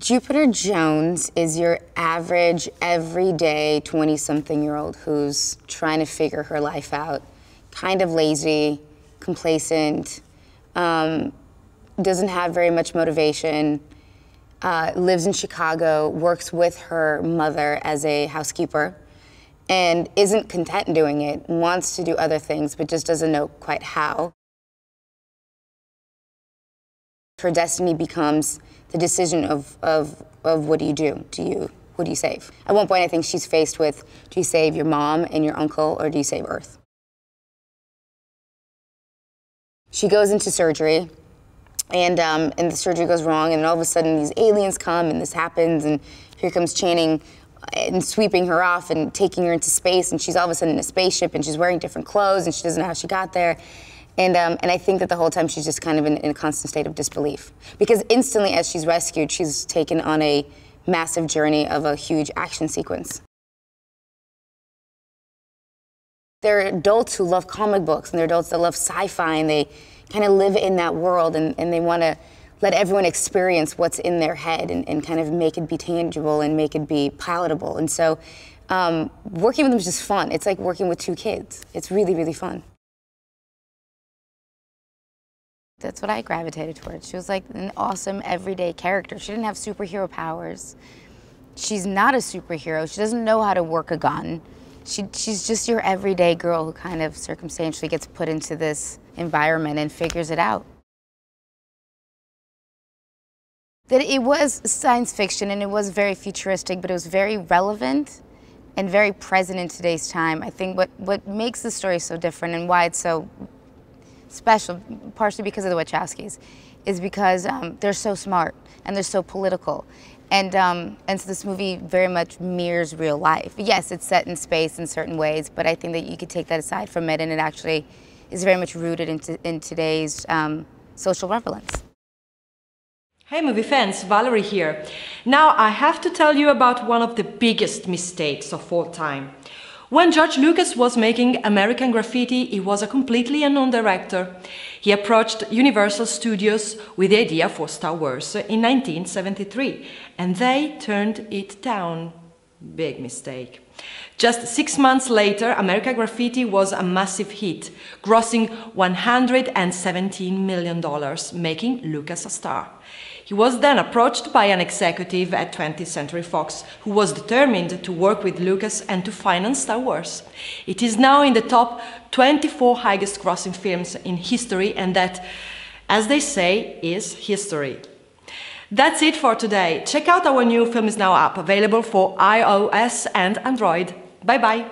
Jupiter Jones is your average, everyday 20-something-year-old who's trying to figure her life out, kind of lazy, complacent, doesn't have very much motivation, lives in Chicago, works with her mother as a housekeeper, and isn't content doing it, wants to do other things, but just doesn't know quite how. Her destiny becomes the decision of what do you do? Who do you save? At one point, I think she's faced with, do you save your mom and your uncle, or do you save Earth? She goes into surgery, and the surgery goes wrong, and all of a sudden these aliens come, and this happens, and here comes Channing and sweeping her off and taking her into space, and she's all of a sudden in a spaceship, and she's wearing different clothes, and she doesn't know how she got there. And I think that the whole time she's just kind of in a constant state of disbelief. Because instantly as she's rescued, she's taken on a massive journey of a huge action sequence. They're adults who love comic books, and they're adults that love sci-fi, and they kind of live in that world, and they want to let everyone experience what's in their head and kind of make it be tangible and make it be palatable. And so working with them is just fun. It's like working with two kids. It's really, really fun. That's what I gravitated towards. She was like an awesome everyday character. She didn't have superhero powers. She's not a superhero. She doesn't know how to work a gun. She's just your everyday girl who kind of circumstantially gets put into this environment and figures it out. That it was science fiction and it was very futuristic, but it was very relevant and very present in today's time. I think what makes the story so different and why it's so special, partially because of the Wachowskis, is because they're so smart and they're so political. And so this movie very much mirrors real life. Yes, it's set in space in certain ways, but I think that you could take that aside from it, and it actually is very much rooted in today's social prevalence. Hey movie fans, Valerie here. Now I have to tell you about one of the biggest mistakes of all time. When George Lucas was making American Graffiti, he was a completely unknown director. He approached Universal Studios with the idea for Star Wars in 1973, and they turned it down. Big mistake. Just 6 months later, American Graffiti was a massive hit, grossing $117 million, making Lucas a star. He was then approached by an executive at 20th Century Fox who was determined to work with Lucas and to finance Star Wars. It is now in the top 24 highest grossing films in history, and that, as they say, is history. That's it for today. Check out our new Film Is Now app, available for iOS and Android. Bye bye!